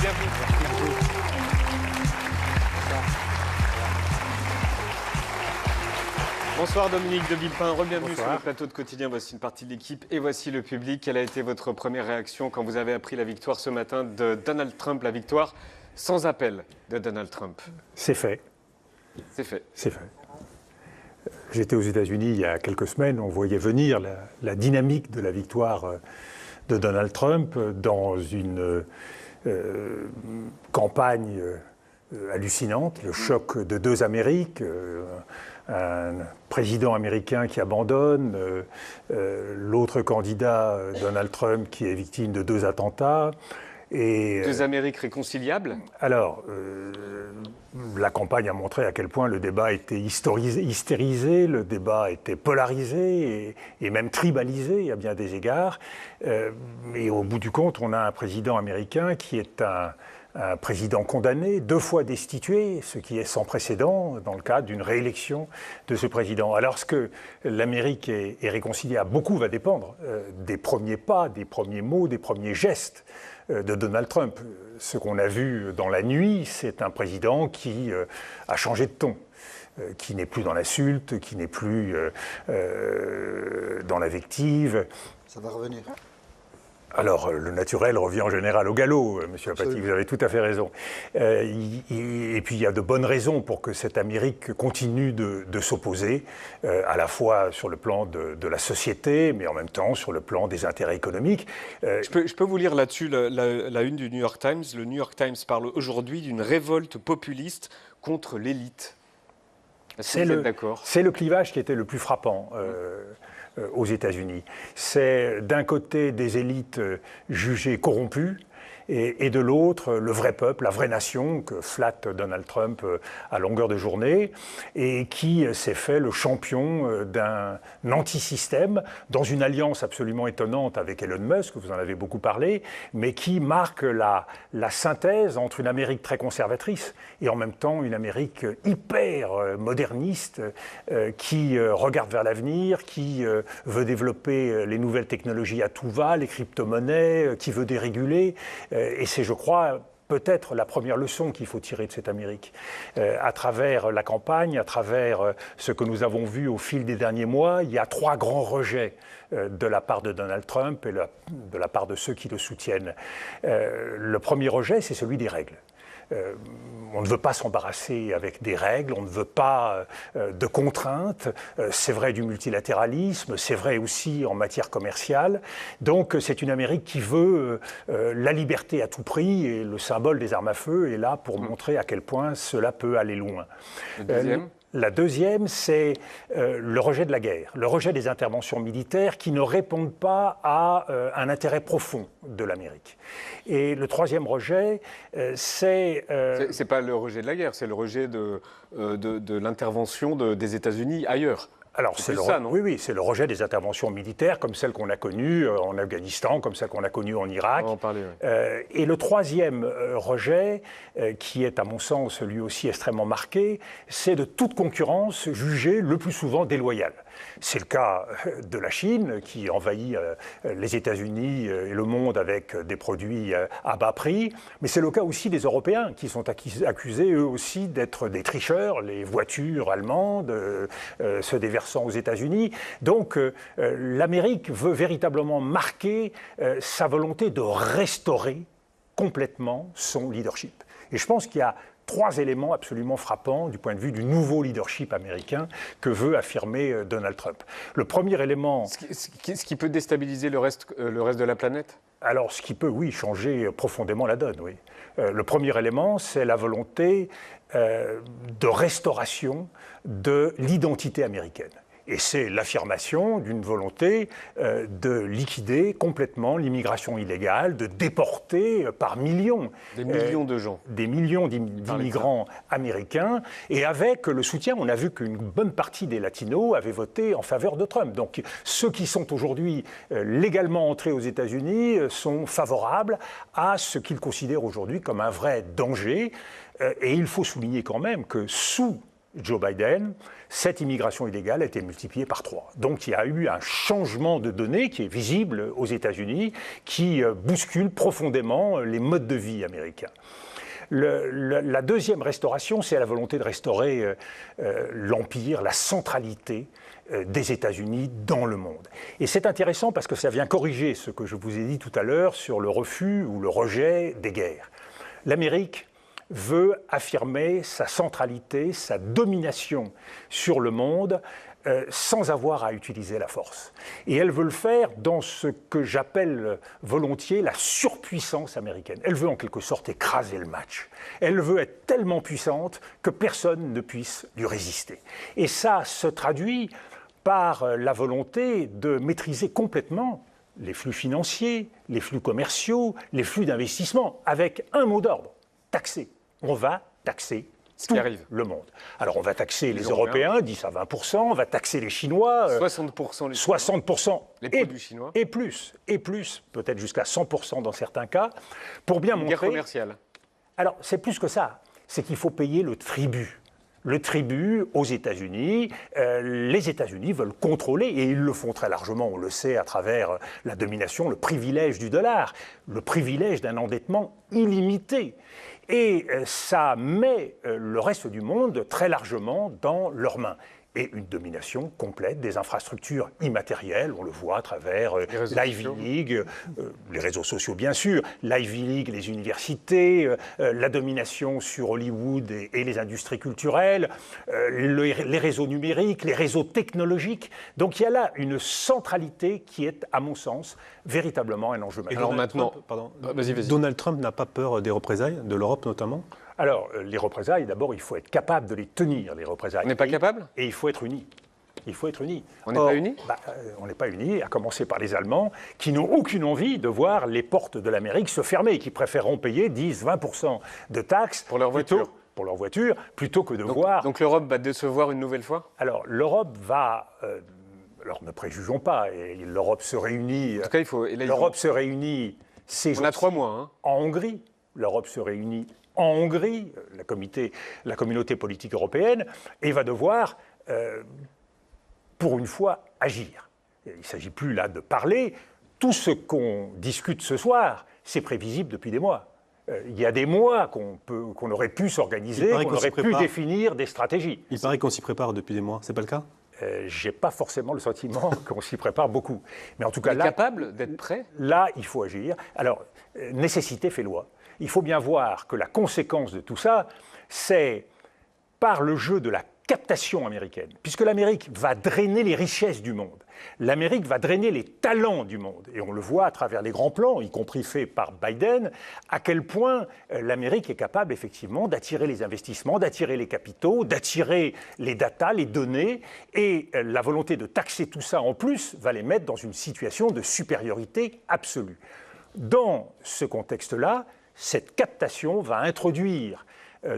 bienvenue. Bonsoir Dominique de Villepin, re-bienvenue sur le plateau de Quotidien. Voici une partie de l'équipe et voici le public. Quelle a été votre première réaction quand vous avez appris la victoire ce matin de Donald Trump, la victoire sans appel de Donald Trump? C'est fait. C'est fait. C'est fait. J'étais aux États-Unis il y a quelques semaines, on voyait venir la dynamique de la victoire de Donald Trump dans une campagne hallucinante, le choc de deux Amériques, un président américain qui abandonne, l'autre candidat, Donald Trump, qui est victime de deux attentats. Et, deux Amériques réconciliables? Alors, la campagne a montré à quel point le débat était hystérisé, le débat était polarisé et même tribalisé à bien des égards. Et au bout du compte, on a un président américain qui est un président condamné, 2 fois destitué, ce qui est sans précédent dans le cadre d'une réélection de ce président. Alors, ce que l'Amérique est réconciliable, beaucoup va dépendre des premiers pas, des premiers mots, des premiers gestes de Donald Trump. Ce qu'on a vu dans la nuit, c'est un président qui a changé de ton, qui n'est plus dans l'insulte, qui n'est plus dans l'invective. Ça va revenir. Alors, le naturel revient en général au galop, Monsieur Apathy, vous avez tout à fait raison. Et puis, il y a de bonnes raisons pour que cette Amérique continue de s'opposer, à la fois sur le plan de la société, mais en même temps sur le plan des intérêts économiques. Je peux vous lire là-dessus la une du New York Times. Le New York Times parle aujourd'hui d'une révolte populiste contre l'élite. Est-ce que vous êtes d'accord? C'est le clivage qui était le plus frappant. Aux États-Unis. C'est d'un côté des élites jugées corrompues et de l'autre le vrai peuple, la vraie nation que flatte Donald Trump à longueur de journée et qui s'est fait le champion d'un anti-système dans une alliance absolument étonnante avec Elon Musk, vous en avez beaucoup parlé, mais qui marque la synthèse entre une Amérique très conservatrice et en même temps une Amérique hyper moderniste qui regarde vers l'avenir, qui veut développer les nouvelles technologies à tout va, les crypto-monnaies, qui veut déréguler. Et c'est, je crois, peut-être la première leçon qu'il faut tirer de cette Amérique. À travers la campagne, à travers ce que nous avons vu au fil des derniers mois, il y a 3 grands rejets de la part de Donald Trump et de la part de ceux qui le soutiennent. Le premier rejet, c'est celui des règles. On ne veut pas s'embarrasser avec des règles, on ne veut pas de contraintes. C'est vrai du multilatéralisme, c'est vrai aussi en matière commerciale. Donc c'est une Amérique qui veut la liberté à tout prix et le symbole des armes à feu est là pour montrer à quel point cela peut aller loin. Le deuxième La deuxième, c'est le rejet de la guerre, le rejet des interventions militaires qui ne répondent pas à un intérêt profond de l'Amérique. Et le troisième rejet, c'est... C'est pas le rejet de la guerre, c'est le rejet de l'intervention des États-Unis ailleurs. Alors, c'est ça, non ? Oui, c'est le rejet des interventions militaires comme celles qu'on a connues en Afghanistan, comme celles qu'on a connues en Irak. On va en parler, oui. Et le troisième rejet, qui est à mon sens lui aussi extrêmement marqué, c'est de toute concurrence jugée le plus souvent déloyale. C'est le cas de la Chine qui envahit les États-Unis et le monde avec des produits à bas prix, mais c'est le cas aussi des Européens qui sont accusés eux aussi d'être des tricheurs, les voitures allemandes se déversant aux États-Unis. Donc l'Amérique veut véritablement marquer sa volonté de restaurer complètement son leadership. Et je pense qu'il y a 3 éléments absolument frappants du point de vue du nouveau leadership américain que veut affirmer Donald Trump. Le premier élément... Ce qui peut déstabiliser le reste de la planète ? Alors, ce qui peut, oui, changer profondément la donne, oui. Le premier élément, c'est la volonté de restauration de l'identité américaine. Et c'est l'affirmation d'une volonté de liquider complètement l'immigration illégale, de déporter par millions. Des millions de gens. Des millions d'immigrants américains. Et avec le soutien, on a vu qu'une bonne partie des Latinos avaient voté en faveur de Trump. Donc ceux qui sont aujourd'hui légalement entrés aux États-Unis sont favorables à ce qu'ils considèrent aujourd'hui comme un vrai danger. Et il faut souligner quand même que sous Joe Biden, cette immigration illégale a été multipliée par 3. Donc il y a eu un changement de données qui est visible aux États-Unis, qui bouscule profondément les modes de vie américains. La deuxième restauration, c'est la volonté de restaurer l'empire, la centralité des États-Unis dans le monde. Et c'est intéressant parce que ça vient corriger ce que je vous ai dit tout à l'heure sur le refus ou le rejet des guerres. L'Amérique veut affirmer sa centralité, sa domination sur le monde sans avoir à utiliser la force. Et elle veut le faire dans ce que j'appelle volontiers la surpuissance américaine. Elle veut en quelque sorte écraser le match. Elle veut être tellement puissante que personne ne puisse lui résister. Et ça se traduit par la volonté de maîtriser complètement les flux financiers, les flux commerciaux, les flux d'investissement, avec un mot d'ordre, taxer. On va taxer tout le monde. Alors on va taxer les Européens, 10 à 20%, on va taxer les Chinois, 60% les 60% les produits chinois. Et plus, peut-être jusqu'à 100% dans certains cas, pour bien montrer... Guerre commerciale. Alors c'est plus que ça, c'est qu'il faut payer le tribut. Le tribut aux États-Unis, les États-Unis veulent contrôler, et ils le font très largement, on le sait, à travers la domination, le privilège du dollar, le privilège d'un endettement illimité. Et ça met le reste du monde très largement dans leurs mains. Et une domination complète des infrastructures immatérielles, on le voit à travers l'Ivy League, les réseaux sociaux bien sûr, l'Ivy League, les universités, la domination sur Hollywood et les industries culturelles, les réseaux numériques, les réseaux technologiques. Donc il y a là une centralité qui est, à mon sens, véritablement un enjeu majeur. Alors maintenant, Donald Trump n'a pas peur des représailles, de l'Europe notamment ? Alors, les représailles, d'abord, il faut être capable de les tenir, les représailles. On n'est pas capable ? Et il faut être unis. Il faut être unis. On n'est pas unis ? On n'est pas unis, à commencer par les Allemands, qui n'ont aucune envie de voir les portes de l'Amérique se fermer, qui préféreront payer 10-20% de taxes pour leur voiture. Pour leur voiture, plutôt que de voir... Donc l'Europe va décevoir une nouvelle fois ? Alors, l'Europe va... alors, ne préjugeons pas, et l'Europe se réunit... En tout cas, il faut... L'Europe se réunit... On a 3 mois, hein. En Hongrie. L'Europe se réunit en Hongrie, la communauté politique européenne, et va devoir, pour une fois, agir. Il ne s'agit plus là de parler. Tout ce qu'on discute ce soir, c'est prévisible depuis des mois. Il y a des mois qu'on aurait pu s'organiser, qu'on aurait pu définir des stratégies. Il paraît qu'on s'y prépare depuis des mois, c'est pas le cas ? Je n'ai pas forcément le sentiment qu'on s'y prépare beaucoup. Mais en tout cas, là, capable d'être prêt ? Là, il faut agir. Alors, nécessité fait loi. Il faut bien voir que la conséquence de tout ça, c'est par le jeu de la captation américaine, puisque l'Amérique va drainer les richesses du monde. L'Amérique va drainer les talents du monde. Et on le voit à travers les grands plans, y compris faits par Biden, à quel point l'Amérique est capable effectivement d'attirer les investissements, d'attirer les capitaux, d'attirer les datas, les données. Et la volonté de taxer tout ça en plus va les mettre dans une situation de supériorité absolue. Dans ce contexte-là, cette captation va introduire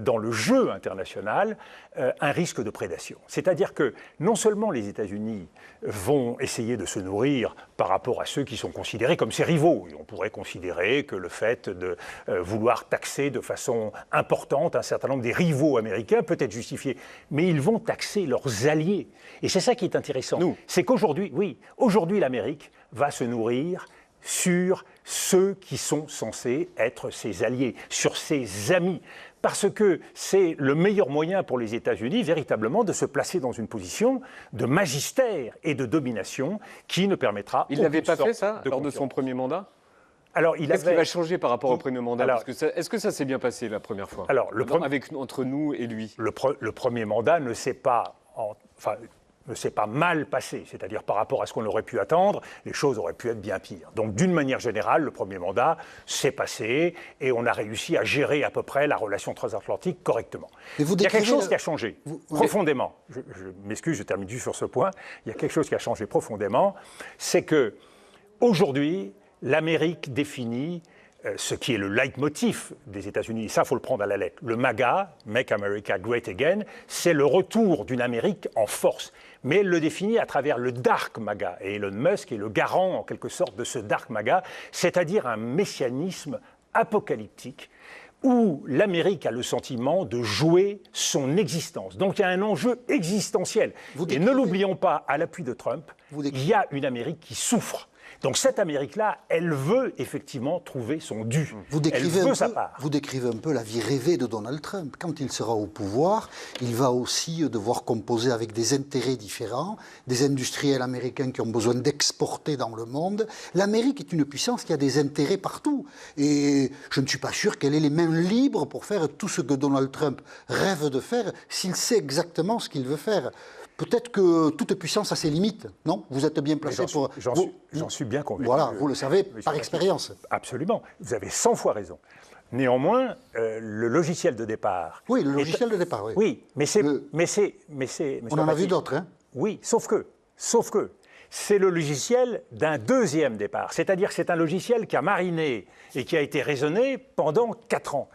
dans le jeu international un risque de prédation. C'est-à-dire que non seulement les États-Unis vont essayer de se nourrir par rapport à ceux qui sont considérés comme ses rivaux, et on pourrait considérer que le fait de vouloir taxer de façon importante un certain nombre des rivaux américains peut être justifié, mais ils vont taxer leurs alliés. Et c'est ça qui est intéressant. C'est qu'aujourd'hui, aujourd'hui l'Amérique va se nourrir sur ceux qui sont censés être ses alliés, sur ses amis. Parce que c'est le meilleur moyen pour les États-Unis, véritablement, de se placer dans une position de magistère et de domination qui ne permettra... Il n'avait pas fait ça lors de son premier mandat ? Qu'est-ce qui va changer par rapport au premier mandat ? Est-ce que ça s'est bien passé la première fois ? Entre nous et lui ? Le premier mandat ne s'est pas... ne s'est pas mal passé, c'est-à-dire par rapport à ce qu'on aurait pu attendre, les choses auraient pu être bien pires. Donc d'une manière générale, le premier mandat s'est passé et on a réussi à gérer à peu près la relation transatlantique correctement. Il y a quelque chose qui a changé profondément. Je m'excuse, je termine juste sur ce point. Il y a quelque chose qui a changé profondément, c'est que aujourd'hui, l'Amérique définit ce qui est le leitmotiv des États-Unis, et ça, il faut le prendre à la lettre. Le MAGA, Make America Great Again, c'est le retour d'une Amérique en force. Mais elle le définit à travers le Dark MAGA. Et Elon Musk est le garant, en quelque sorte, de ce Dark MAGA, c'est-à-dire un messianisme apocalyptique où l'Amérique a le sentiment de jouer son existence. Donc il y a un enjeu existentiel. Et ne l'oublions pas, à l'appui de Trump, il y a une Amérique qui souffre. Donc cette Amérique-là, elle veut effectivement trouver son dû. Elle veut sa part. Vous décrivez un peu la vie rêvée de Donald Trump. Quand il sera au pouvoir, il va aussi devoir composer avec des intérêts différents, des industriels américains qui ont besoin d'exporter dans le monde. L'Amérique est une puissance qui a des intérêts partout. Et je ne suis pas sûr qu'elle ait les mains libres pour faire tout ce que Donald Trump rêve de faire, s'il sait exactement ce qu'il veut faire. Peut-être que toute puissance a ses limites, non? Vous êtes bien placé pour... J'en suis bien convaincu. Voilà, vous le savez par expérience. Absolument, vous avez 100 fois raison. Néanmoins, le logiciel de départ... Oui, le logiciel de départ, oui. Oui, mais c'est... On en a vu d'autres, hein? Oui, sauf que, c'est le logiciel d'un deuxième départ. C'est-à-dire que c'est un logiciel qui a mariné et qui a été raisonné pendant 4 ans.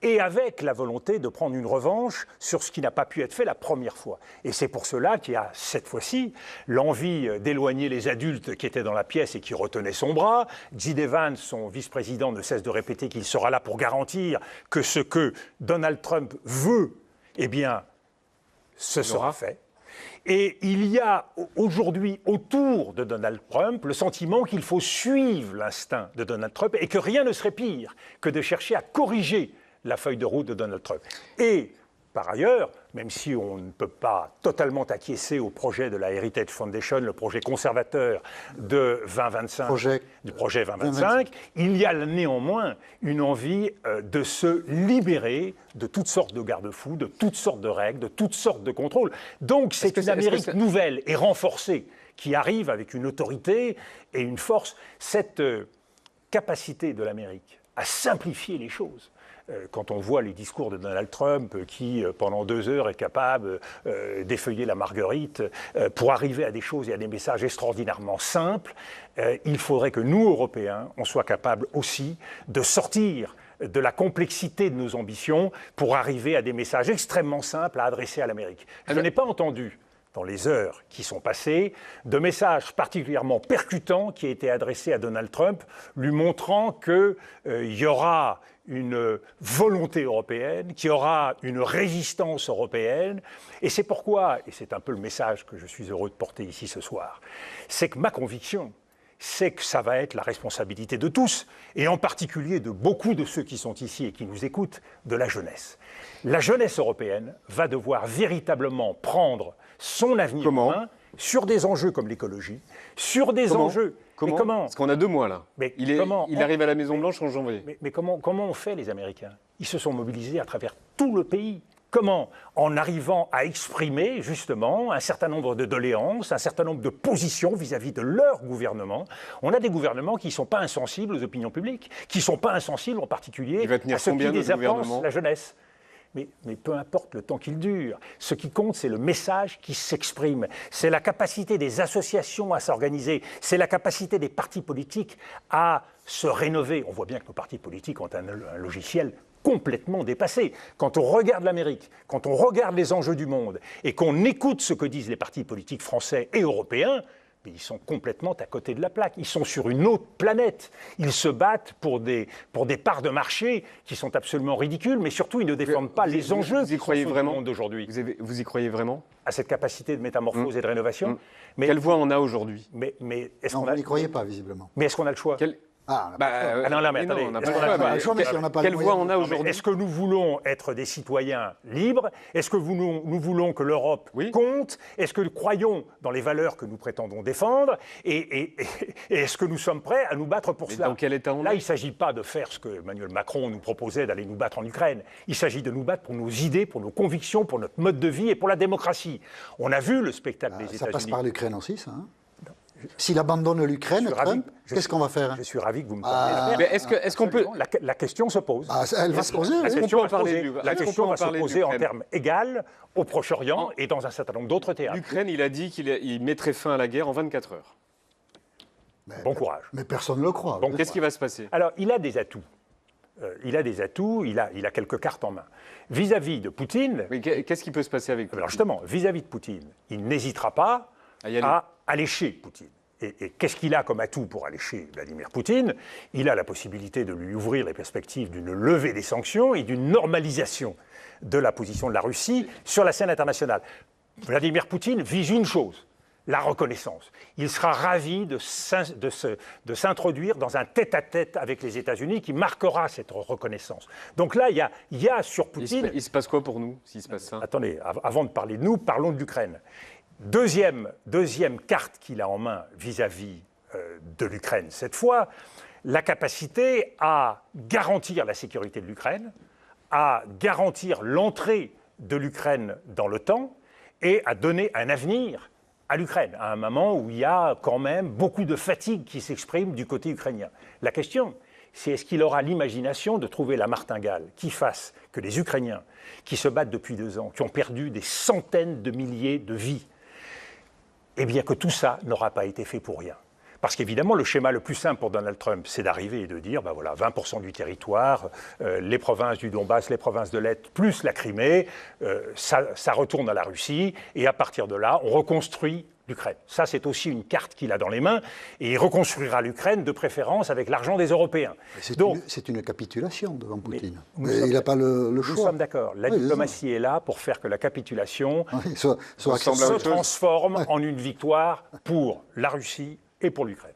Et avec la volonté de prendre une revanche sur ce qui n'a pas pu être fait la première fois. Et c'est pour cela qu'il y a, cette fois-ci, l'envie d'éloigner les adultes qui étaient dans la pièce et qui retenaient son bras. J.D. Vance, son vice-président, ne cesse de répéter qu'il sera là pour garantir que ce que Donald Trump veut, eh bien, ce sera fait. Et il y a aujourd'hui autour de Donald Trump le sentiment qu'il faut suivre l'instinct de Donald Trump et que rien ne serait pire que de chercher à corriger la feuille de route de Donald Trump. Et par ailleurs, même si on ne peut pas totalement acquiescer au projet de la Heritage Foundation, le projet conservateur de 2025, du projet 2025, il y a néanmoins une envie de se libérer de toutes sortes de garde-fous, de toutes sortes de règles, de toutes sortes de contrôles. Donc c'est une Amérique nouvelle et renforcée qui arrive avec une autorité et une force. Cette capacité de l'Amérique à simplifier les choses. Quand on voit les discours de Donald Trump qui, pendant 2 heures, est capable d'effeuiller la marguerite pour arriver à des choses et à des messages extraordinairement simples, il faudrait que nous, Européens, on soit capables aussi de sortir de la complexité de nos ambitions pour arriver à des messages extrêmement simples à adresser à l'Amérique. Je n'ai pas entendu, dans les heures qui sont passées, de messages particulièrement percutants qui aient été adressés à Donald Trump, lui montrant qu'il y aura une volonté européenne, qu'il y aura une résistance européenne. Et c'est pourquoi, et c'est un peu le message que je suis heureux de porter ici ce soir, c'est que ma conviction, c'est que ça va être la responsabilité de tous, et en particulier de beaucoup de ceux qui sont ici et qui nous écoutent, de la jeunesse. La jeunesse européenne va devoir véritablement prendre son avenir en main sur des enjeux comme l'écologie, sur des enjeux... Comment Parce qu'on a 2 mois là. Il arrive à la Maison-Blanche en janvier. Mais comment ont fait les Américains? Ils se sont mobilisés à travers tout le pays. Comment? En arrivant à exprimer justement un certain nombre de doléances, un certain nombre de positions vis-à-vis de leur gouvernement. On a des gouvernements qui ne sont pas insensibles aux opinions publiques, qui ne sont pas insensibles en particulier à ce qui les avance, la jeunesse. Mais peu importe le temps qu'il dure, ce qui compte, c'est le message qui s'exprime. C'est la capacité des associations à s'organiser, c'est la capacité des partis politiques à se rénover. On voit bien que nos partis politiques ont un logiciel complètement dépassé. Quand on regarde l'Amérique, quand on regarde les enjeux du monde et qu'on écoute ce que disent les partis politiques français et européens, ils sont complètement à côté de la plaque. Ils sont sur une autre planète. Ils se battent pour des parts de marché qui sont absolument ridicules, mais surtout, ils ne défendent pas les enjeux du monde d'aujourd'hui. Vous y croyez vraiment? À cette capacité de métamorphose et de rénovation. Mais quelle voix on a aujourd'hui? Vous n'y croyez pas, visiblement. Mais est-ce qu'on a le choix? Attendez. Quelle voix on a aujourd'hui? Est-ce que nous voulons être des citoyens libres? Est-ce que nous voulons que l'Europe compte? Est-ce que nous croyons dans les valeurs que nous prétendons défendre? Et est-ce que nous sommes prêts à nous battre pour cela? Dans quel état on est? Là, il ne s'agit pas de faire ce que Emmanuel Macron nous proposait, d'aller nous battre en Ukraine. Il s'agit de nous battre pour nos idées, pour nos convictions, pour notre mode de vie et pour la démocratie. On a vu le spectacle des États-Unis. Ça passe par l'Ukraine aussi, ça, hein? S'il abandonne l'Ukraine, Trump, qu'est-ce qu'on va faire? Je suis ravi que vous me parliez. Mais est-ce qu'on peut... La question se pose. Elle va se poser. La question va se poser en termes égaux au Proche-Orient et dans un certain nombre d'autres théâtres. L'Ukraine, il a dit qu'il mettrait fin à la guerre en 24 heures. Bon courage. Mais personne ne le croit. Donc qu'est-ce qui va se passer? Alors, il a des atouts. Il a quelques cartes en main. Vis-à-vis de Poutine... Mais qu'est-ce qui peut se passer avec Poutine? Alors justement, vis-à-vis de Poutine, il n'hésitera pas à allécher Poutine. Et qu'est-ce qu'il a comme atout pour aller chez Vladimir Poutine? Il a la possibilité de lui ouvrir les perspectives d'une levée des sanctions et d'une normalisation de la position de la Russie sur la scène internationale. Vladimir Poutine vise une chose, la reconnaissance. Il sera ravi de s'introduire dans un tête-à-tête avec les États-Unis qui marquera cette reconnaissance. Donc là, il y a sur Poutine... Il se passe quoi pour nous, s'il se passe ça? Attendez, avant de parler de nous, parlons de l'Ukraine. Deuxième carte qu'il a en main vis-à-vis de l'Ukraine, cette fois, la capacité à garantir la sécurité de l'Ukraine, à garantir l'entrée de l'Ukraine dans l'OTAN et à donner un avenir à l'Ukraine, à un moment où il y a quand même beaucoup de fatigue qui s'exprime du côté ukrainien. La question, c'est est-ce qu'il aura l'imagination de trouver la martingale qui fasse que les Ukrainiens, qui se battent depuis 2 ans, qui ont perdu des centaines de milliers de vies, eh bien que tout ça n'aura pas été fait pour rien. Parce qu'évidemment, le schéma le plus simple pour Donald Trump, c'est d'arriver et de dire, ben voilà, 20% du territoire, les provinces du Donbass, les provinces de l'Est, plus la Crimée, ça retourne à la Russie, et à partir de là, on reconstruit l'Ukraine. Ça, c'est aussi une carte qu'il a dans les mains, et il reconstruira l'Ukraine de préférence avec l'argent des Européens. C'est une capitulation devant Poutine. Il n'a pas le choix. Nous sommes d'accord. La diplomatie est là pour faire que la capitulation soit se transforme en une victoire pour la Russie et pour l'Ukraine.